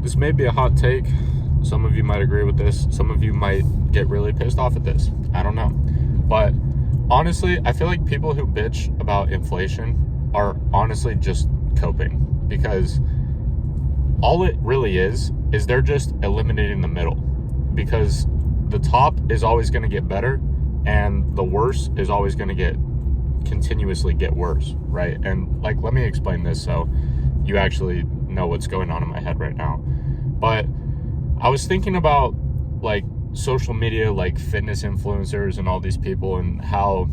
This may be a hot take. Some of you might agree with this. Some of you might get really pissed off at this. I don't know. But honestly, I feel like people who bitch about inflation are honestly just coping, because all it really is they're just eliminating the middle, because the top is always going to get better and the worst is always going to continuously get worse, right? And like, let me explain this so you actually know what's going on in my head right now. But I was thinking about like social media, like fitness influencers and all these people, and how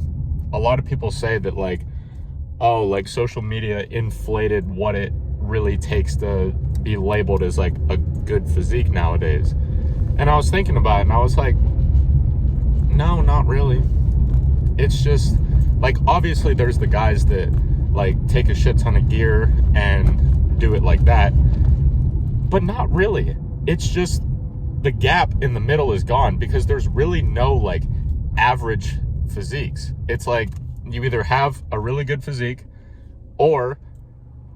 a lot of people say that like, oh, like social media inflated what it really takes to be labeled as like a good physique nowadays. And I was thinking about it and I was like, no, not really. It's just like, obviously there's the guys that like take a shit ton of gear and do it like that, but not really. It's just the gap in the middle is gone, because there's really no like average physiques. It's like you either have a really good physique or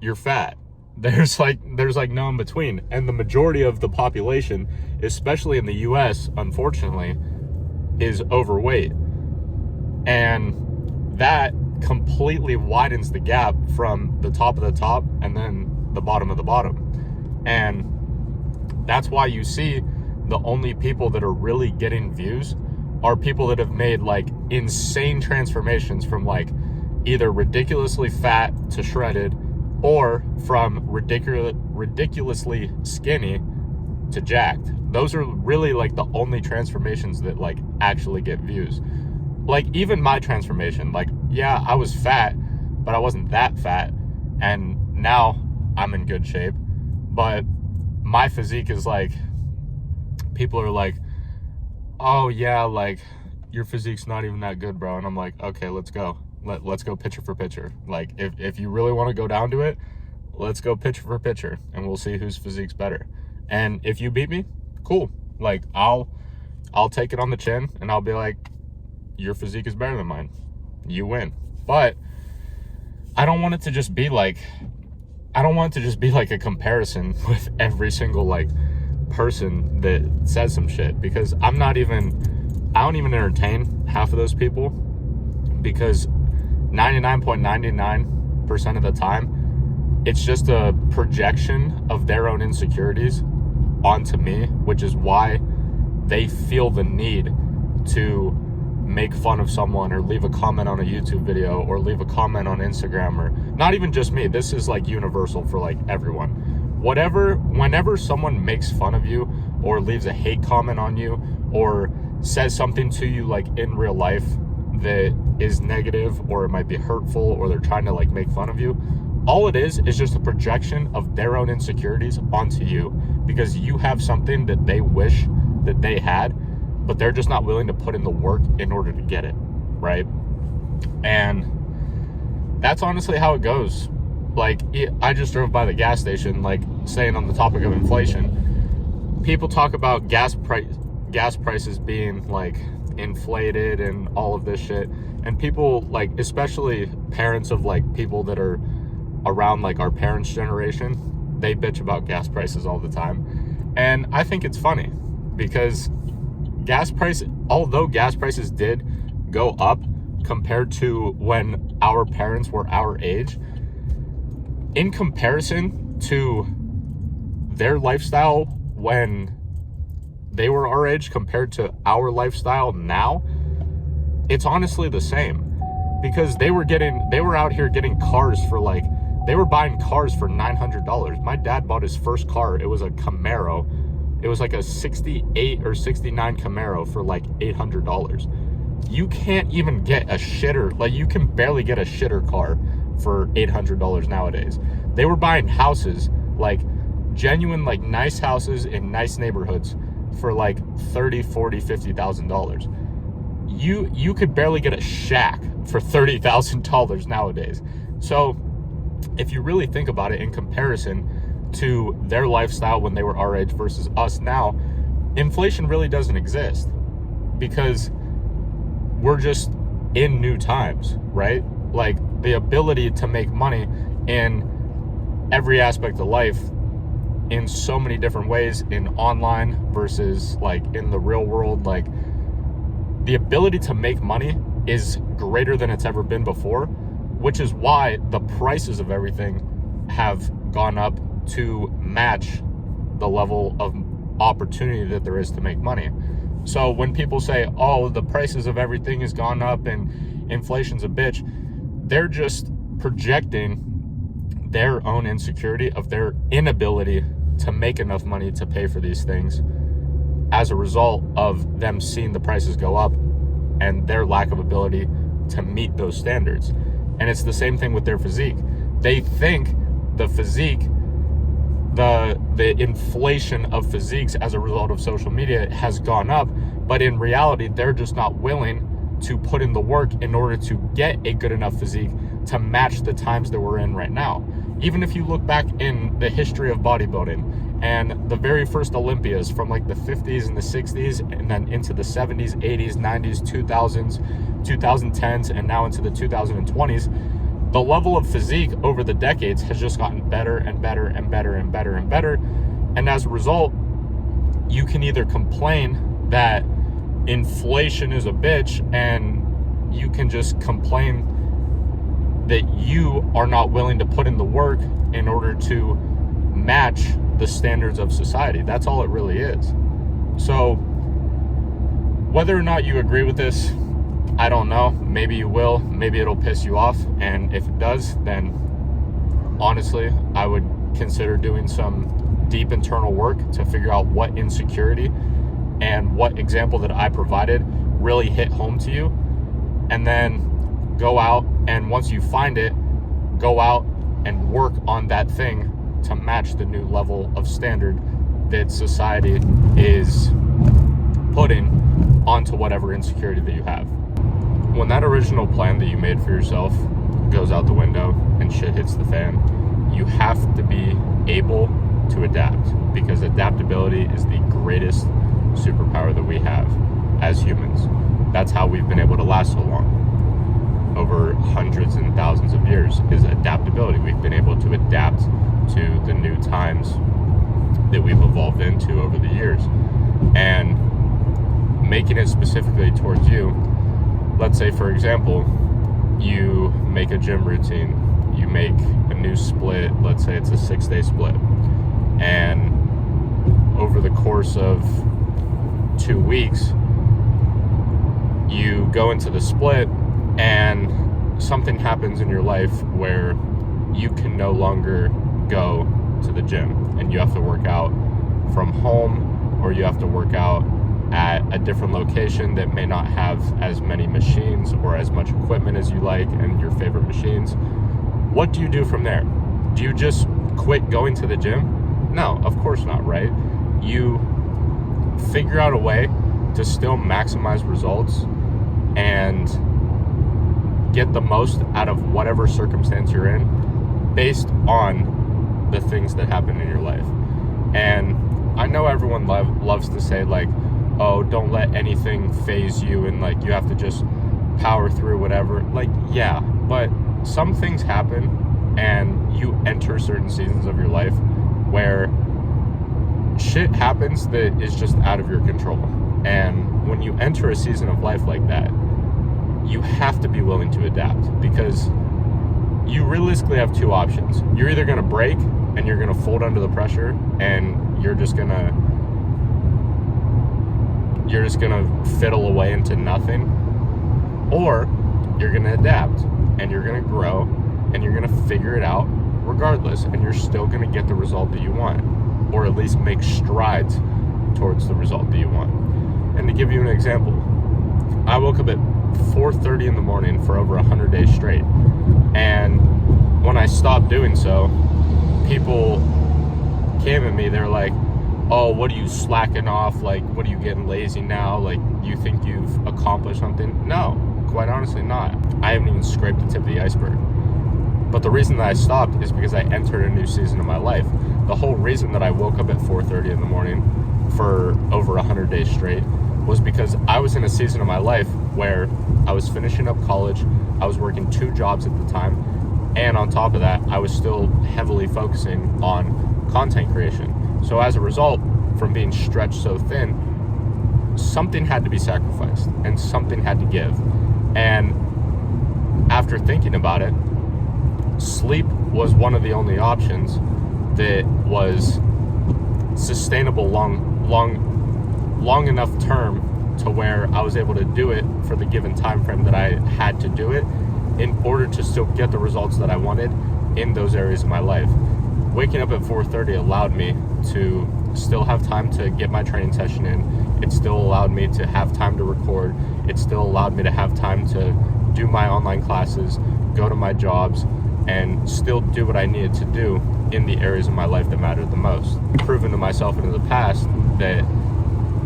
you're fat. There's like no in between. And the majority of the population, especially in the US, unfortunately, is overweight. And that completely widens the gap from the top of the top and then the bottom of the bottom. And that's why you see the only people that are really getting views are people that have made like insane transformations from like either ridiculously fat to shredded, or from ridiculously skinny to jacked. Those are really like the only transformations that like actually get views. Like even my transformation, like, yeah, I was fat, but I wasn't that fat. And now I'm in good shape. But my physique is like, people are like, oh yeah, like your physique's not even that good, bro. And I'm like, okay, let's go. Let's go picture for picture. Like if you really want to go down to it, let's go picture for picture and we'll see whose physique's better. And if you beat me, cool. Like I'll take it on the chin and I'll be like, your physique is better than mine. You win. But I don't want it to just be like a comparison with every single like person that says some shit, because I don't even entertain half of those people, because 99.99% of the time it's just a projection of their own insecurities onto me, which is why they feel the need to make fun of someone or leave a comment on a YouTube video or leave a comment on Instagram. Or not even just me, this is like universal for like everyone. Whenever someone makes fun of you or leaves a hate comment on you or says something to you like in real life that is negative, or it might be hurtful, or they're trying to like make fun of you, all it is just a projection of their own insecurities onto you, because you have something that they wish that they had, but they're just not willing to put in the work in order to get it, right? And that's honestly how it goes. Like, I just drove by the gas station, like, staying on the topic of inflation. People talk about gas prices being like inflated and all of this shit, and people like, especially parents of like people that are around like our parents' generation, they bitch about gas prices all the time. And I think it's funny, because although gas prices did go up compared to when our parents were our age, in comparison to their lifestyle when they were our age compared to our lifestyle now, it's honestly the same. Because they were out here getting cars for like, they were buying cars for $900. My dad bought his first car. It was a Camaro. It was like a 68 or 69 Camaro for like $800. You can't even get a shitter, like you can barely get a shitter car for $800 nowadays. They were buying houses, like genuine, like nice houses in nice neighborhoods for like $30,000, $40,000, $50,000. You could barely get a shack for $30,000 nowadays. So if you really think about it in comparison to their lifestyle when they were our age versus us now, inflation really doesn't exist, because we're just in new times, right? Like the ability to make money in every aspect of life in so many different ways, in online versus like in the real world. Like, the ability to make money is greater than it's ever been before, which is why the prices of everything have gone up to match the level of opportunity that there is to make money. So when people say, oh, the prices of everything has gone up and inflation's a bitch, they're just projecting their own insecurity of their inability to make enough money to pay for these things as a result of them seeing the prices go up and their lack of ability to meet those standards. And it's the same thing with their physique. They think the physique, the inflation of physiques as a result of social media has gone up, but in reality, they're just not willing to put in the work in order to get a good enough physique to match the times that we're in right now. Even if you look back in the history of bodybuilding and the very first Olympias from like the 50s and the 60s and then into the 70s, 80s, 90s, 2000s, 2010s, and now into the 2020s, the level of physique over the decades has just gotten better and better and better and better and better. And as a result, you can either complain that inflation is a bitch, and you can just complain that you are not willing to put in the work in order to match the standards of society. That's all it really is. So whether or not you agree with this, I don't know. Maybe you will. Maybe it'll piss you off. And if it does, then honestly, I would consider doing some deep internal work to figure out what insecurity and what example that I provided really hit home to you. And then go out, and once you find it, go out and work on that thing to match the new level of standard that society is putting onto whatever insecurity that you have. When that original plan that you made for yourself goes out the window and shit hits the fan, you have to be able to adapt, because adaptability is the greatest superpower that we have as humans. That's how we've been able to last so long over hundreds and thousands of years, is adaptability. We've been able to adapt to the new times that we've evolved into over the years. And making it specifically towards you, let's say, for example, you make a gym routine, you make a new split, let's say it's a 6-day split, and over the course of 2 weeks, you go into the split and something happens in your life where you can no longer go to the gym and you have to work out from home, or you have to work out at a different location that may not have as many machines or as much equipment as you like and your favorite machines. What do you do from there? Do you just quit going to the gym? No, of course not, right? You figure out a way to still maximize results and get the most out of whatever circumstance you're in based on the things that happen in your life. And I know everyone loves to say, like, oh, don't let anything phase you and like you have to just power through whatever. Like, yeah, but some things happen and you enter certain seasons of your life where shit happens that is just out of your control. And when you enter a season of life like that, you have to be willing to adapt, because you realistically have two options. You're either going to break and you're going to fold under the pressure and you're just going to fiddle away into nothing, or you're going to adapt and you're going to grow and you're going to figure it out regardless, and you're still going to get the result that you want, or at least make strides towards the result that you want. And to give you an example, I woke up at 4:30 in the morning for over 100 days straight, and when I stopped doing so, people came at me. They're like, oh, what are you slacking off? Like, what are you getting lazy now? Like, you think you've accomplished something? No, quite honestly not. I haven't even scraped the tip of the iceberg. But the reason that I stopped is because I entered a new season of my life. The whole reason that I woke up at 4:30 in the morning for over 100 days straight was because I was in a season of my life where I was finishing up college, I was working 2 jobs at the time, And on top of that, I was still heavily focusing on content creation. So as a result, from being stretched so thin, something had to be sacrificed and something had to give. And after thinking about it, sleep was one of the only options that was sustainable long enough term to where I was able to do it for the given time frame that I had to do it in order to still get the results that I wanted in those areas of my life. Waking up at 4:30 allowed me to still have time to get my training session in. It still allowed me to have time to record. It still allowed me to have time to do my online classes, go to my jobs, and still do what I needed to do in the areas of my life that mattered the most. Proven to myself and in the past that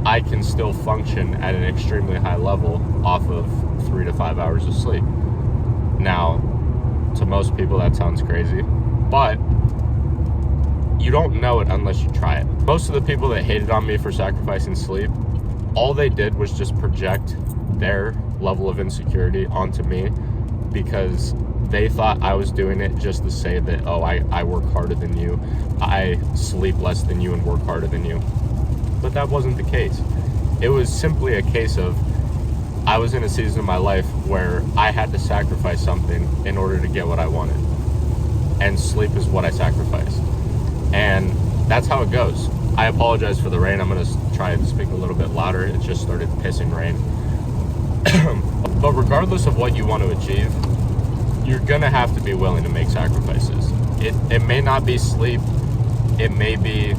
I can still function at an extremely high level off of 3 to 5 hours of sleep. Now, to most people that sounds crazy, but you don't know it unless you try it. Most of the people that hated on me for sacrificing sleep, all they did was just project their level of insecurity onto me because they thought I was doing it just to say that, oh, I work harder than you, I sleep less than you and work harder than you. But that wasn't the case. It was simply a case of I was in a season of my life where I had to sacrifice something in order to get what I wanted. And sleep is what I sacrificed. And that's how it goes. I apologize for the rain. I'm going to try and speak a little bit louder. It just started pissing rain. But regardless of what you want to achieve, you're going to have to be willing to make sacrifices. It may not be sleep. It may be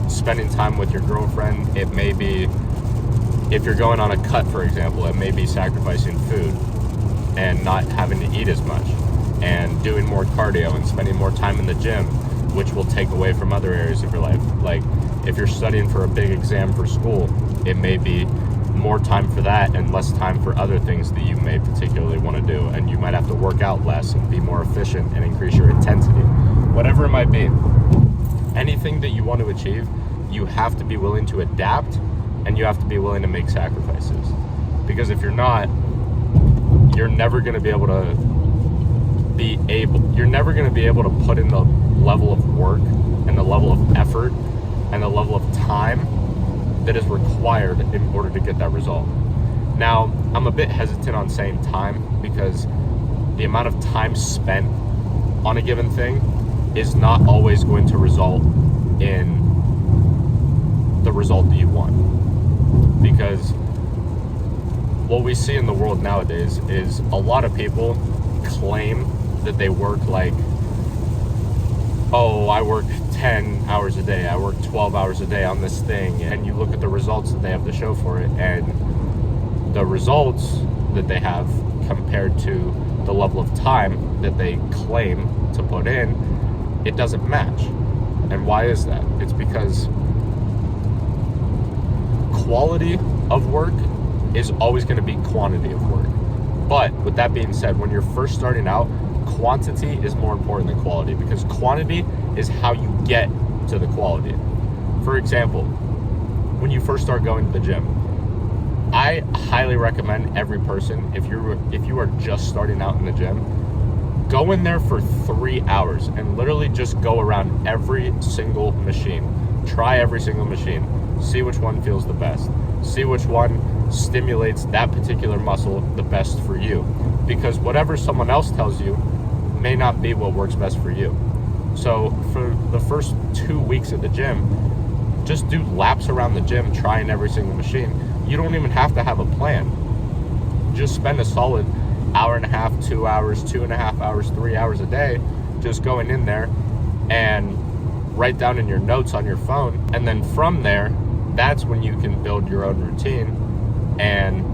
spending time with your girlfriend. It may be, if you're going on a cut, for example, it may be sacrificing food and not having to eat as much and doing more cardio and spending more time in the gym, which will take away from other areas of your life. Like if you're studying for a big exam for school, it may be more time for that and less time for other things that you may particularly want to do. And you might have to work out less and be more efficient and increase your intensity, whatever it might be. Anything that you want to achieve, you have to be willing to adapt and you have to be willing to make sacrifices. Because if you're not, you're never going to be able to put in the level of work and the level of effort and the level of time that is required in order to get that result. Now, I'm a bit hesitant on saying time because the amount of time spent on a given thing is not always going to result in the result that you want. Because what we see in the world nowadays is a lot of people claim that they work like, oh, I work 10 hours a day, I work 12 hours a day on this thing, and you look at the results that they have to show for it, and the results that they have compared to the level of time that they claim to put in, it doesn't match. And why is that? It's because quality of work is always going to be quantity of work. But with that being said, when you're first starting out, quantity is more important than quality because quantity is how you get to the quality. For example, when you first start going to the gym, I highly recommend every person, if you are just starting out in the gym, go in there for 3 hours and literally just go around every single machine. Try every single machine. See which one feels the best. See which one stimulates that particular muscle the best for you. Because whatever someone else tells you may not be what works best for you. So for the first 2 weeks at the gym, just do laps around the gym, trying every single machine. You don't even have to have a plan. Just spend a solid hour and a half, 2 hours, 2.5 hours, 3 hours a day, just going in there and write down in your notes on your phone. And then from there, that's when you can build your own routine, and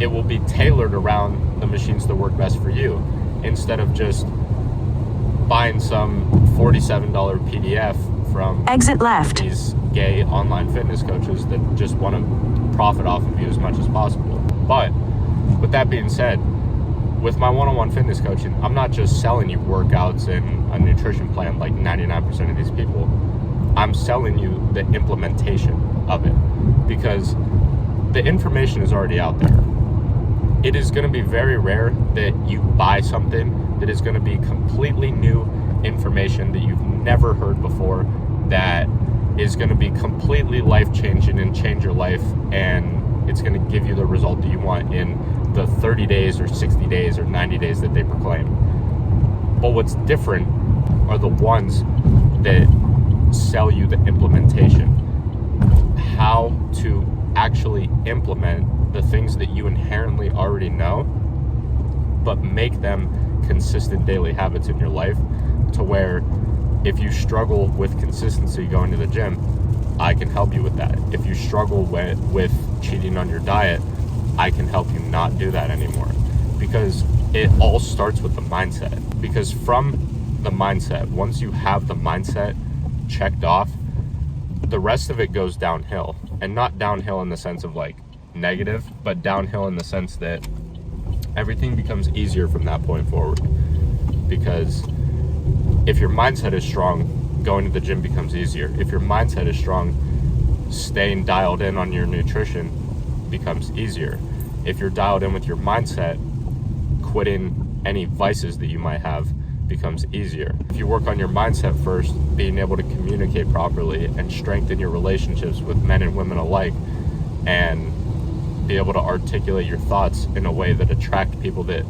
it will be tailored around the machines that work best for you, instead of just buying some $47 PDF from exit left these gay online fitness coaches that just want to profit off of you as much as possible. But with that being said, with my one-on-one fitness coaching, I'm not just selling you workouts and a nutrition plan like 99% of these people. I'm selling you the implementation of it, because the information is already out there. It is going to be very rare that you buy something that is going to be completely new information that you've never heard before, that is going to be completely life-changing and change your life, and it's going to give you the result that you want in the 30 days or 60 days or 90 days that they proclaim. But what's different are the ones that sell you the implementation, how to actually implement the things that you inherently already know, but make them consistent daily habits in your life, to where if you struggle with consistency going to the gym, I can help you with that. If you struggle with cheating on your diet, I can help you not do that anymore. Because it all starts with the mindset. Because from the mindset, once you have the mindset checked off, the rest of it goes downhill. And not downhill in the sense of like negative, but downhill in the sense that everything becomes easier from that point forward. Because if your mindset is strong, going to the gym becomes easier. If your mindset is strong, staying dialed in on your nutrition becomes easier. If you're dialed in with your mindset, quitting any vices that you might have becomes easier. If you work on your mindset first, being able to communicate properly and strengthen your relationships with men and women alike, and be able to articulate your thoughts in a way that attract people that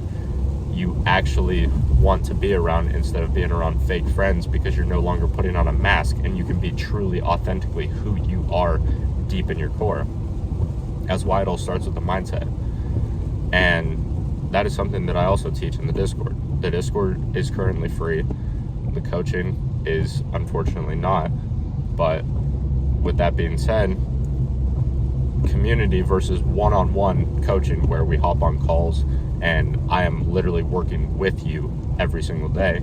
you actually want to be around, instead of being around fake friends, because you're no longer putting on a mask and you can be truly, authentically who you are deep in your core. That's why it all starts with the mindset. And that is something that I also teach in the Discord. The Discord is currently free. The coaching is unfortunately not. But with that being said, community versus one-on-one coaching, where we hop on calls and I am literally working with you every single day,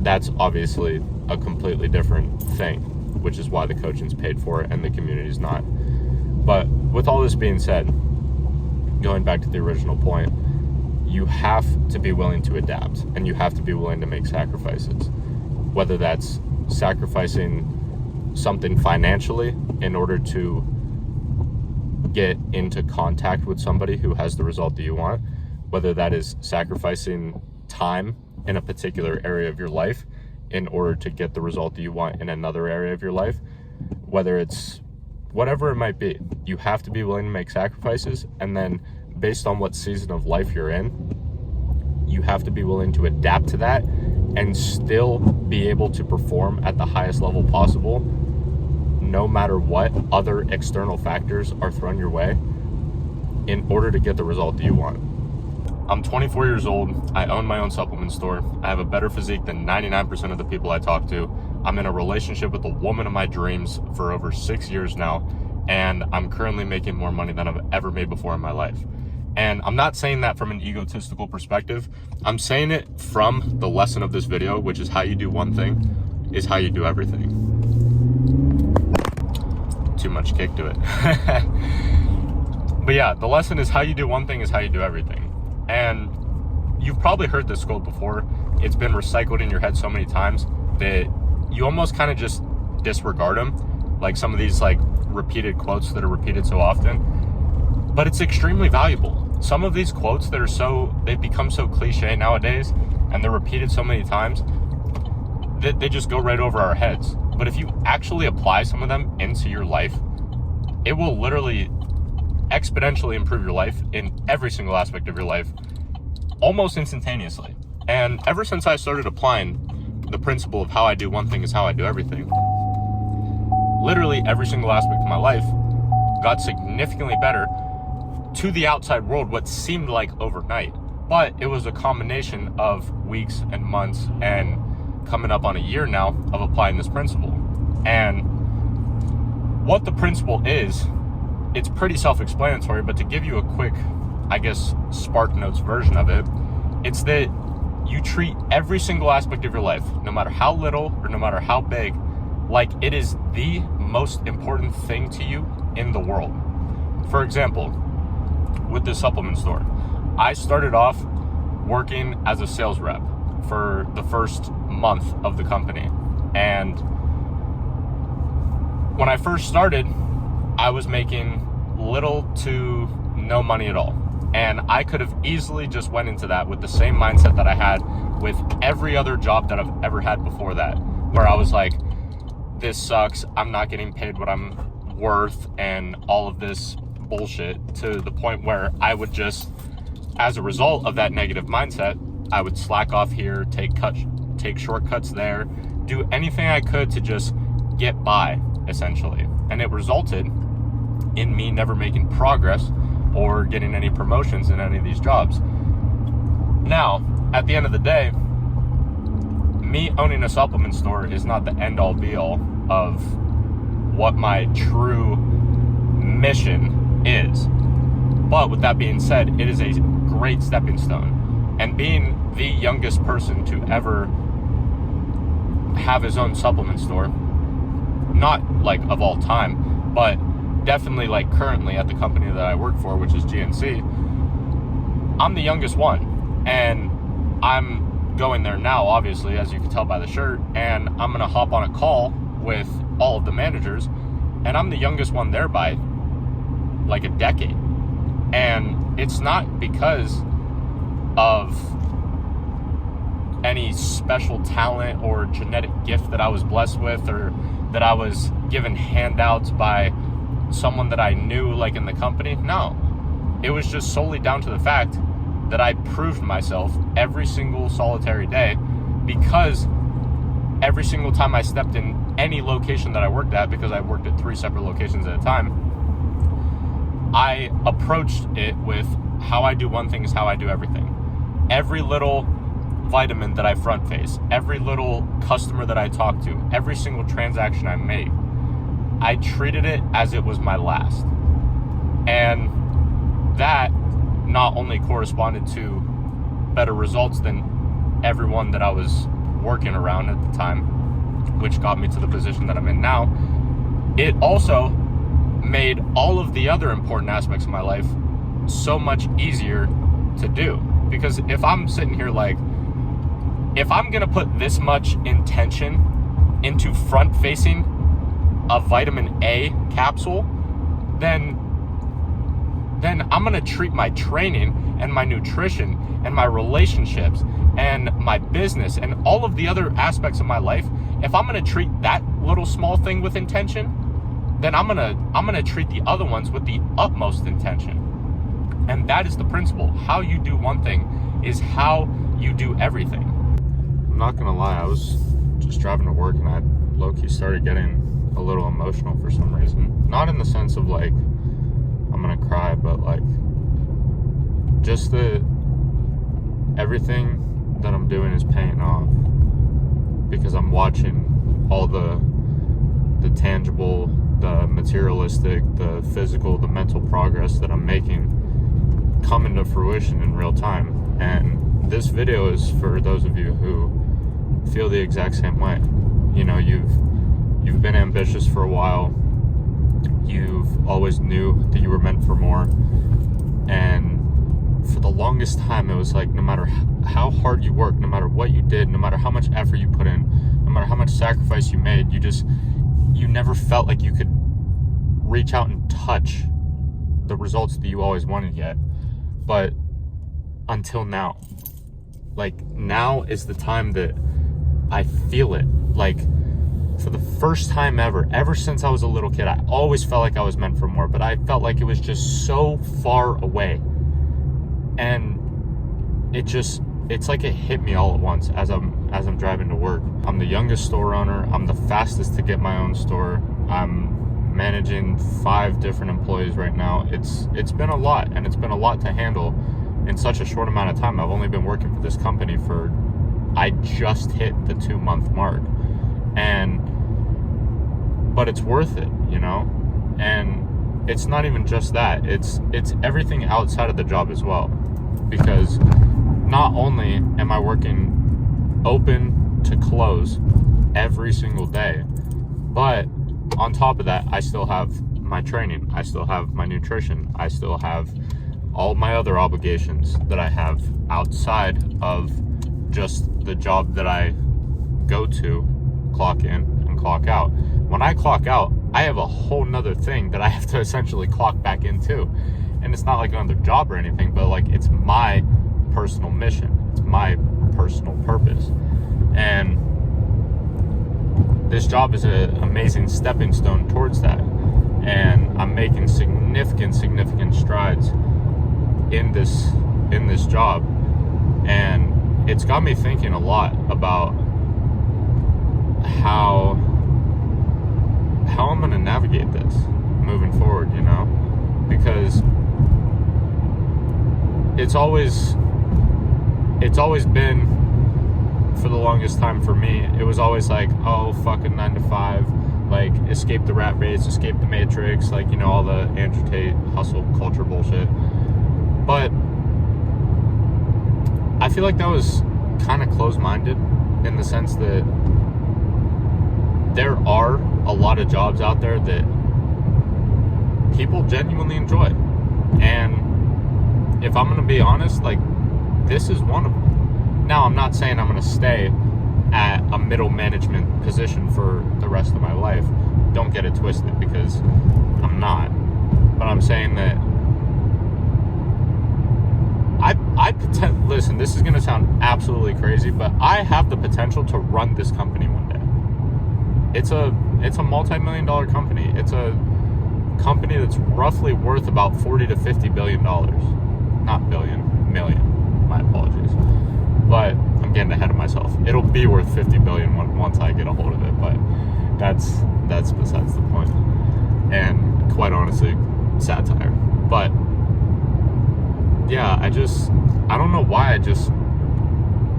that's obviously a completely different thing, which is why the coaching's paid for and the community's not. But with all this being said, going back to the original point, you have to be willing to adapt, and you have to be willing to make sacrifices, whether that's sacrificing something financially in order to get into contact with somebody who has the result that you want, whether that is sacrificing time in a particular area of your life in order to get the result that you want in another area of your life, whether it's whatever it might be. You have to be willing to make sacrifices, and then based on what season of life you're in, you have to be willing to adapt to that and still be able to perform at the highest level possible, no matter what other external factors are thrown your way, in order to get the result that you want. I'm 24 years old. I own my own supplement store. I have a better physique than 99% of the people I talk to. I'm in a relationship with the woman of my dreams for over 6 years now, and I'm currently making more money than I've ever made before in my life. And I'm not saying that from an egotistical perspective. I'm saying it from the lesson of this video, which is how you do one thing is how you do everything. Too much kick to it. But yeah, the lesson is how you do one thing is how you do everything. And you've probably heard this quote before. It's been recycled in your head so many times that you almost kind of just disregard them, like some of these like repeated quotes that are repeated so often. But it's extremely valuable. Some of these quotes that are they've become so cliche nowadays, and they're repeated so many times that they just go right over our heads. But if you actually apply some of them into your life, it will literally exponentially improve your life in every single aspect of your life, almost instantaneously. And ever since I started applying the principle of how I do one thing is how I do everything, literally every single aspect of my life got significantly better to the outside world, what seemed like overnight. But it was a combination of weeks and months and coming up on a year now of applying this principle. And what the principle is, it's pretty self-explanatory, but to give you a quick, I guess, Spark Notes version of it, it's that you treat every single aspect of your life, no matter how little or no matter how big, like it is the most important thing to you in the world. For example, with this supplement store, I started off working as a sales rep for the first month of the company. And when I first started, I was making little to no money at all. And I could have easily just went into that with the same mindset that I had with every other job that I've ever had before that, where I was like, this sucks, I'm not getting paid what I'm worth, and all of this bullshit, to the point where I would just, as a result of that negative mindset, I would slack off here, take shortcuts there, do anything I could to just get by, essentially. And it resulted in me never making progress or getting any promotions in any of these jobs. Now, at the end of the day, me owning a supplement store is not the end-all be-all of what my true mission is. But with that being said, it is a great stepping stone. And being the youngest person to ever have his own supplement store, not like of all time, but definitely like currently at the company that I work for, which is GNC, I'm the youngest one. And I'm going there now, obviously, as you can tell by the shirt, and I'm going to hop on a call with all of the managers, and I'm the youngest one there by like a decade. And it's not because of any special talent or genetic gift that I was blessed with, or that I was given handouts by someone that I knew like in the company. No, it was just solely down to the fact that I proved myself every single solitary day, because every single time I stepped in any location that I worked at, because I worked at 3 separate locations at a time, I approached it with how I do one thing is how I do everything. Every little vitamin that I front face, every little customer that I talk to, every single transaction I made, I treated it as it was my last. And that not only corresponded to better results than everyone that I was working around at the time, which got me to the position that I'm in now, it also made all of the other important aspects of my life so much easier to do. Because if I'm sitting here like, if I'm gonna put this much intention into front facing a vitamin A capsule, then I'm gonna treat my training and my nutrition and my relationships and my business and all of the other aspects of my life, if I'm gonna treat that little small thing with intention, then I'm gonna treat the other ones with the utmost intention. And that is the principle. How you do one thing is how you do everything. I'm not gonna lie, I was just driving to work and I low-key started getting a little emotional for some reason. Not in the sense of like, I'm gonna cry, but like, just everything that I'm doing is paying off, because I'm watching all the tangible, the materialistic, the physical, the mental progress that I'm making come into fruition in real time. And this video is for those of you who feel the exact same way. You know, you've been ambitious for a while. You've always knew that you were meant for more. And for the longest time, it was like, no matter how hard you worked, no matter what you did, no matter how much effort you put in, no matter how much sacrifice you made, you never felt like you could reach out and touch the results that you always wanted yet. But until now, like, now is the time that I feel it. Like, for the first time ever since I was a little kid, I always felt like I was meant for more, but I felt like it was just so far away. And it's like it hit me all at once as I'm driving to work. I'm the youngest store owner. I'm the fastest to get my own store. I'm managing 5 different employees right now. It's been a lot, and it's been a lot to handle in such a short amount of time. I've only been working for this company I just hit the 2-month mark. But it's worth it, you know? And it's not even just that. It's everything outside of the job as well. Because not only am I working open to close every single day, but on top of that, I still have my training, I still have my nutrition, I still have all my other obligations that I have outside of just the job that I go to, clock in and clock out. When I clock out, I have a whole nother thing that I have to essentially clock back into. And it's not like another job or anything, but like it's my personal mission. It's my personal purpose. And this job is an amazing stepping stone towards that. And I'm making significant strides in this job. And it's got me thinking a lot about how I'm going to navigate this moving forward, you know? Because it's always been, for the longest time for me, it was always like, oh, fucking 9 to 5, like, escape the rat race, escape the matrix, like, you know, all the Andrew Tate hustle culture bullshit. But I feel like that was kind of closed-minded in the sense that there are a lot of jobs out there that people genuinely enjoy. And if I'm going to be honest, like, this is one of them. Now, I'm not saying I'm going to stay at a middle management position for the rest of my life. Don't get it twisted, because I'm not. But I'm saying that listen, this is going to sound absolutely crazy, but I have the potential to run this company one day. It's a multi-million-dollar company. It's a company that's roughly worth about $40 to $50 billion. Not billion, million. My apologies. But I'm getting ahead of myself. It'll be worth $50 billion once I get a hold of it, but that's besides the point. And quite honestly, satire. But yeah, I don't know why I just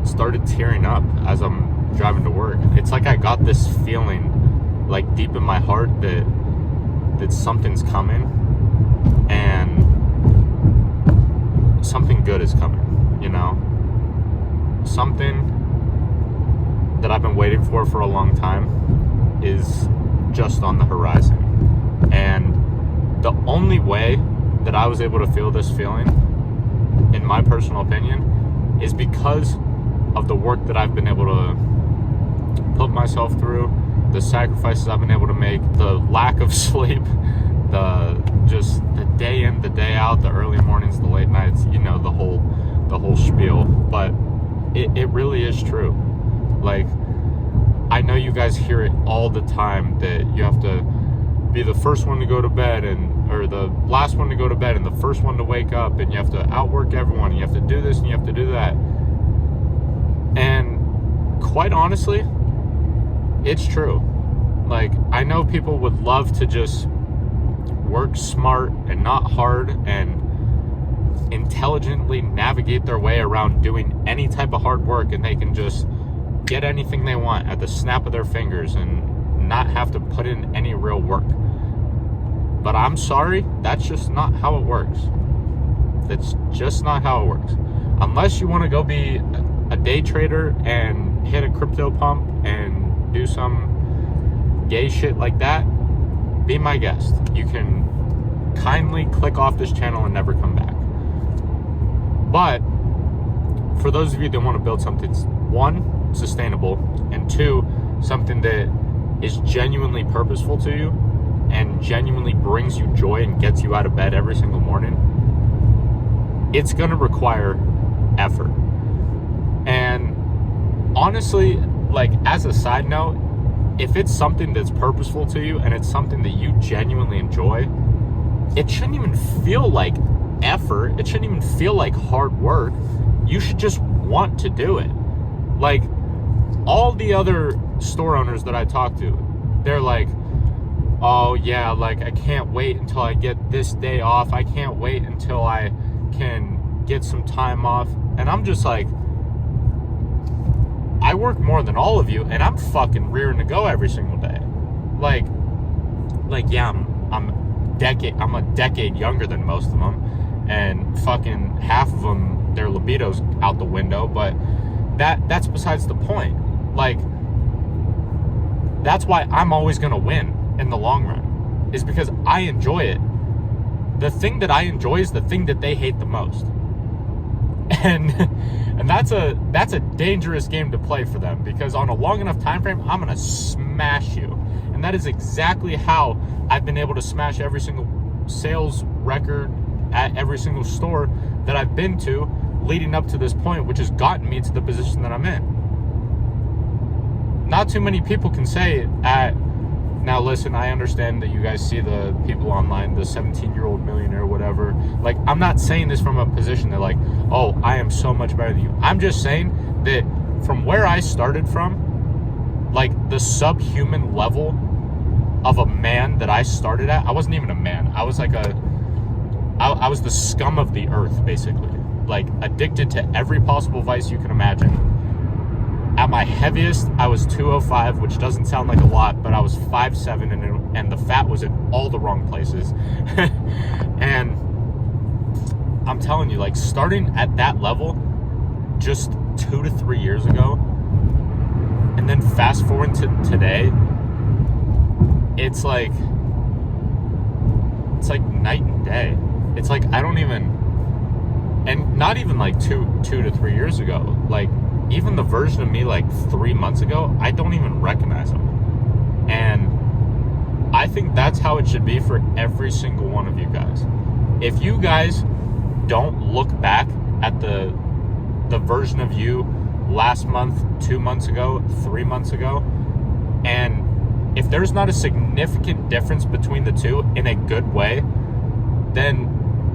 started tearing up as I'm driving to work. It's like I got this feeling, like, deep in my heart that something's coming, and something good is coming, you know? Something that I've been waiting for a long time is just on the horizon. And the only way that I was able to feel this feeling, in my personal opinion, is because of the work that I've been able to put myself through, the sacrifices I've been able to make, the lack of sleep, the day in, the day out, the early mornings, the late nights, you know, the whole spiel. But it really is true. Like, I know you guys hear it all the time that you have to be the first one to go to bed, or the last one to go to bed and the first one to wake up, and you have to outwork everyone, and you have to do this and you have to do that. And quite honestly, it's true. Like, I know people would love to just work smart and not hard and intelligently navigate their way around doing any type of hard work, and they can just get anything they want at the snap of their fingers and not have to put in any real work. But I'm sorry, that's just not how it works. That's just not how it works. Unless you want to go be a day trader and hit a crypto pump and do some gay shit like that, be my guest. You can kindly click off this channel and never come back. But for those of you that want to build something, one, sustainable, and two, something that is genuinely purposeful to you and genuinely brings you joy and gets you out of bed every single morning, it's going to require effort. And honestly, like, as a side note, if it's something that's purposeful to you and it's something that you genuinely enjoy, it shouldn't even feel like effort. It shouldn't even feel like hard work. You should just want to do it. Like, all the other store owners that I talk to, they're like, oh yeah, like, I can't wait until I get this day off. I can't wait until I can get some time off. And I'm just like, I work more than all of you, and I'm fucking rearing to go every single day. Like yeah, I'm a decade younger than most of them, and fucking half of them, their libido's out the window. But that's besides the point. Like, that's why I'm always gonna win in the long run, is because I enjoy it. The thing that I enjoy is the thing that they hate the most. And that's a dangerous game to play for them, because on a long enough time frame, I'm gonna smash you. And that is exactly how I've been able to smash every single sales record at every single store that I've been to leading up to this point, which has gotten me to the position that I'm in. Not too many people can say now listen, I understand that you guys see the people online, the 17-year-old millionaire, whatever. Like, I'm not saying this from a position that like, oh, I am so much better than you. I'm just saying that from where I started from, like the subhuman level of a man that I started at, I wasn't even a man. I was like I was the scum of the earth, basically. Like, addicted to every possible vice you can imagine. At my heaviest, I was 205, which doesn't sound like a lot, but I was 5'7", and the fat was in all the wrong places. And I'm telling you, like, starting at that level just 2 to 3 years ago, and then fast forward to today, it's like night and day. It's like I don't even, and not even like two to 3 years ago, like even the version of me like 3 months ago, I don't even recognize him. And I think that's how it should be for every single one of you guys. If you guys don't look back at the version of you last month, 2 months ago, 3 months ago, and if there's not a significant difference between the two in a good way, then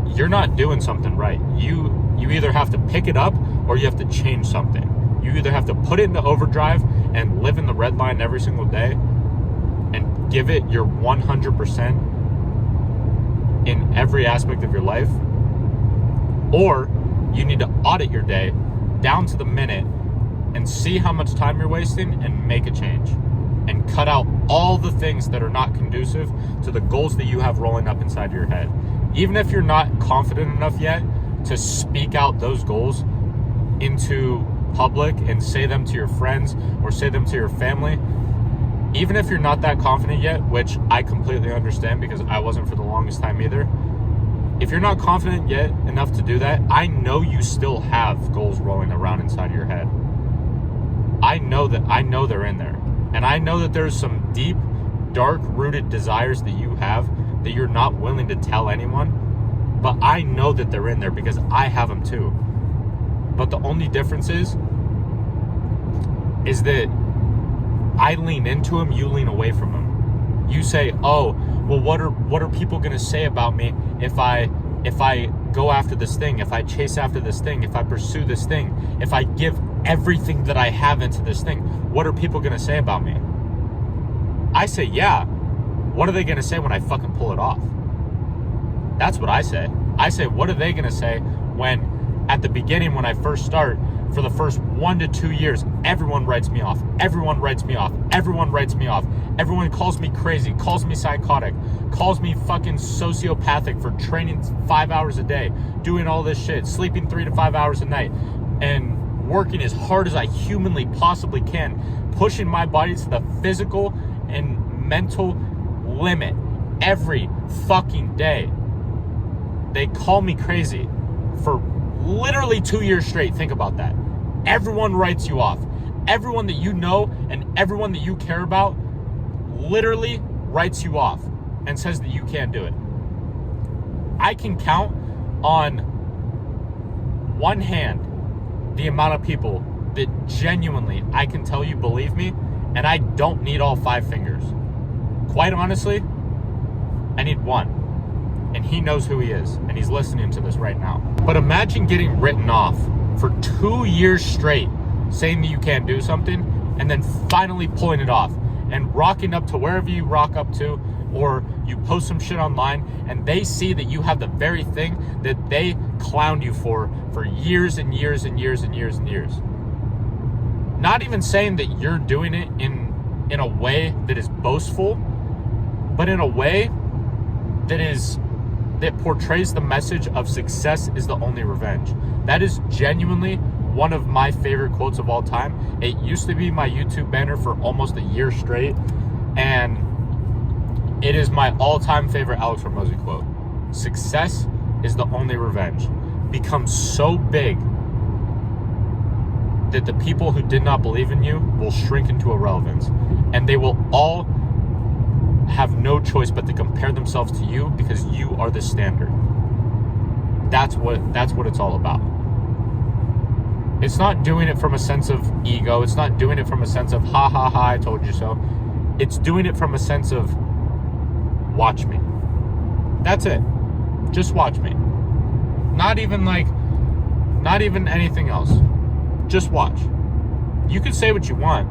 you're not doing something right. You either have to pick it up or you have to change something. You either have to put it into overdrive and live in the red line every single day and give it your 100% in every aspect of your life, or you need to audit your day down to the minute and see how much time you're wasting and make a change and cut out all the things that are not conducive to the goals that you have rolling up inside your head. Even if you're not confident enough yet to speak out those goals into public and say them to your friends or say them to your family, even if you're not that confident yet, which I completely understand because I wasn't for the longest time either, if you're not confident yet enough to do that, I know you still have goals rolling around inside of your head. I know they're in there. And I know that there's some deep, dark-rooted desires that you have that you're not willing to tell anyone, but I know that they're in there because I have them too. But the only difference is that I lean into them, you lean away from them. You say, oh, well, what are people going to say about me if I go after this thing, if I chase after this thing, if I pursue this thing, if I give everything that I have into this thing, what are people going to say about me? I say, yeah. What are they going to say when I fucking pull it off? That's what I say. I say, what are they going to say when at the beginning, when I first start, for the first 1 to 2 years, everyone writes me off. Everyone writes me off. Everyone writes me off. Everyone calls me crazy, calls me psychotic, calls me fucking sociopathic for training 5 hours a day, doing all this shit, sleeping 3 to 5 hours a night, and working as hard as I humanly possibly can, pushing my body to the physical and mental limit every fucking day. They call me crazy for literally 2 years straight. Think about that. Everyone writes you off. Everyone that you know and everyone that you care about literally writes you off and says that you can't do it. I can count on one hand the amount of people that genuinely, I can tell you, believe me, and I don't need all 5 fingers. Quite honestly, I need one. And he knows who he is, and he's listening to this right now. But imagine getting written off for 2 years straight, saying that you can't do something, and then finally pulling it off, and rocking up to wherever you rock up to, or you post some shit online, and they see that you have the very thing that they clowned you for years and years and years and years and years. Not even saying that you're doing it in a way that is boastful, but in a way that portrays the message of success is the only revenge. That is genuinely one of my favorite quotes of all time. It used to be my YouTube banner for almost a year straight, and it is my all-time favorite Alex Hormozi quote. Success is the only revenge. Become so big that the people who did not believe in you will shrink into irrelevance, and they will all have no choice but to compare themselves to you because you are the standard. That's what it's all about. It's not doing it from a sense of ego. It's not doing it from a sense of ha ha ha, I told you so. It's doing it from a sense of watch me. That's it. Just watch me. Not even anything else. Just watch. You can say what you want.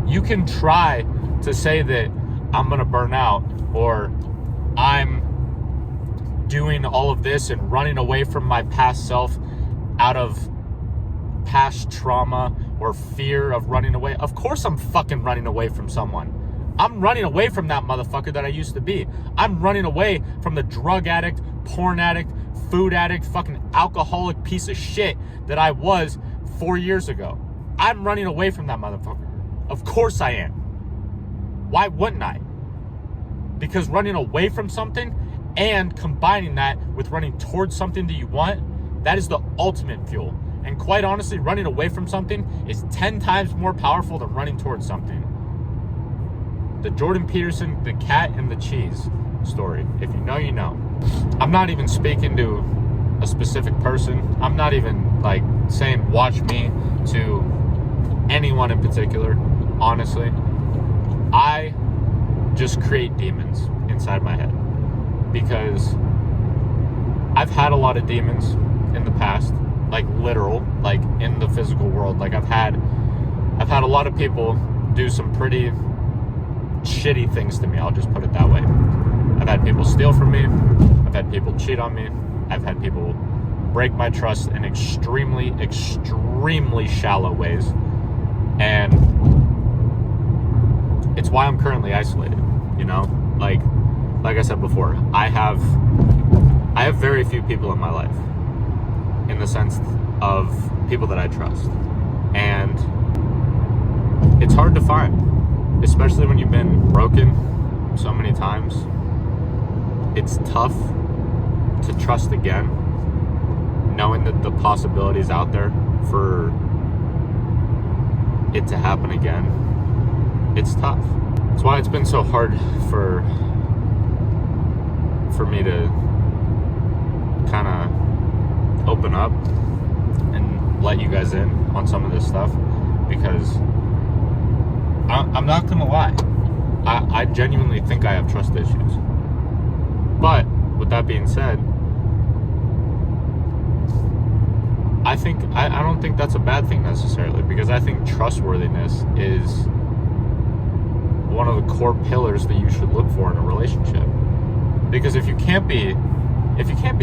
You can try to say that I'm going to burn out, or I'm doing all of this and running away from my past self out of past trauma or fear of running away. Of course I'm fucking running away from someone. I'm running away from that motherfucker that I used to be. I'm running away from the drug addict, porn addict, food addict, fucking alcoholic piece of shit that I was 4 years ago. I'm running away from that motherfucker. Of course I am. Why wouldn't I? Because running away from something and combining that with running towards something that you want, that is the ultimate fuel. And quite honestly, running away from something is 10 times more powerful than running towards something. The Jordan Peterson, the cat and the cheese story. If you know, you know. I'm not even speaking to a specific person. I'm not even like saying watch me to anyone in particular. Honestly, I just create demons inside my head because I've had a lot of demons in the past, like literal, like in the physical world. Like I've had a lot of people do some pretty shitty things to me. I'll just put it that way. I've had people steal from me. I've had people cheat on me. I've had people break my trust in extremely, extremely shallow ways. And it's why I'm currently isolated, you know? Like I said before, I have very few people in my life in the sense of people that I trust. And it's hard to find, especially when you've been broken so many times. It's tough to trust again, knowing that the possibilities out there for it to happen again. It's tough. That's why it's been so hard for me to kind of open up and let you guys in on some of this stuff, because I'm not gonna lie, I genuinely think I have trust issues. But with that being said, I don't think that's a bad thing necessarily, because I think trustworthiness is one of the core pillars that you should look for in a relationship. Because if you can't be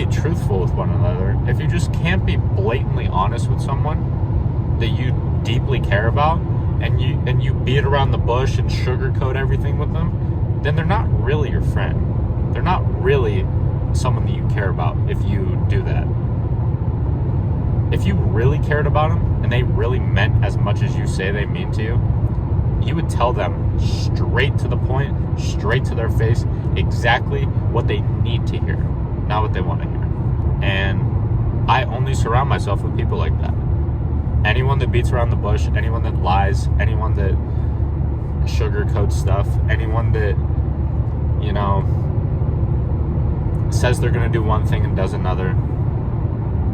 truthful with one another, if you just can't be blatantly honest with someone that you deeply care about, and you beat around the bush and sugarcoat everything with them, then they're not really your friend. They're not really someone that you care about if you do that. If you really cared about them and they really meant as much as you say they mean to you, you would tell them straight to the point, straight to their face, exactly what they need to hear, not what they want to hear. And I only surround myself with people like that. Anyone that beats around the bush, anyone that lies, anyone that sugarcoats stuff, anyone that, you know, says they're going to do one thing and does another,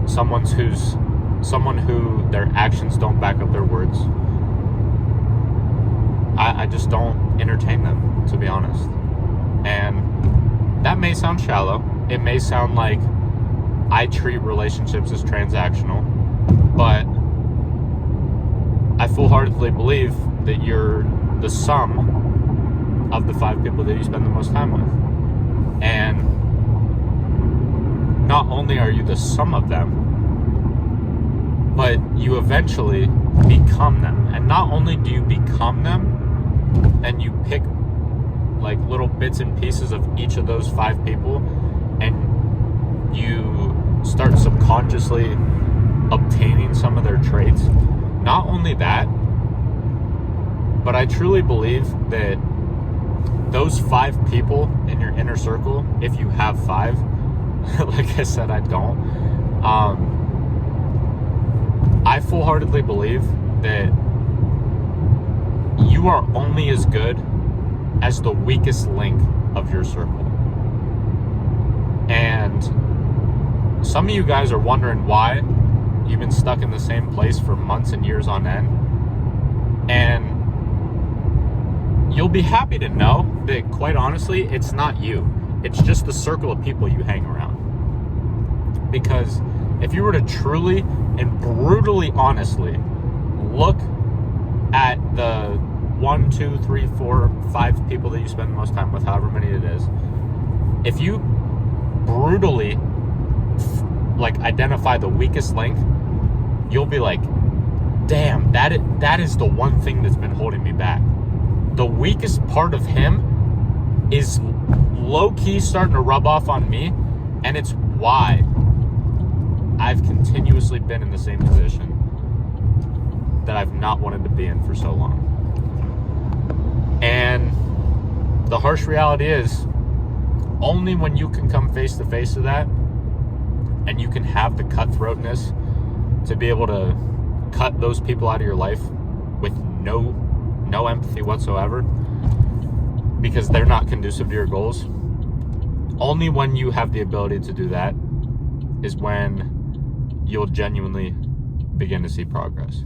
someone who their actions don't back up their words, I just don't entertain them, to be honest. And that may sound shallow. It may sound like I treat relationships as transactional, but I full-heartedly believe that you're the sum of the 5 people that you spend the most time with. And not only are you the sum of them, but you eventually become them. And not only do you become them, and you pick like little bits and pieces of each of those 5 people, and you start subconsciously obtaining some of their traits. Not only that, but I truly believe that those 5 people in your inner circle, if you have 5, like I said, I don't, I full-heartedly believe that you are only as good as the weakest link of your circle. And some of you guys are wondering why you've been stuck in the same place for months and years on end. And you'll be happy to know that, quite honestly, it's not you. It's just the circle of people you hang around. Because if you were to truly and brutally honestly look at the 1, 2, 3, 4, 5 people that you spend the most time with, however many it is, if you brutally identify the weakest link, you'll be like, damn, that is the one thing that's been holding me back. The weakest part of him is low-key starting to rub off on me, and it's why I've continuously been in the same position that I've not wanted to be in for so long. And the harsh reality is, only when you can come face to face to that, and you can have the cutthroatness to be able to cut those people out of your life with no empathy whatsoever, because they're not conducive to your goals. Only when you have the ability to do that is when you'll genuinely begin to see progress.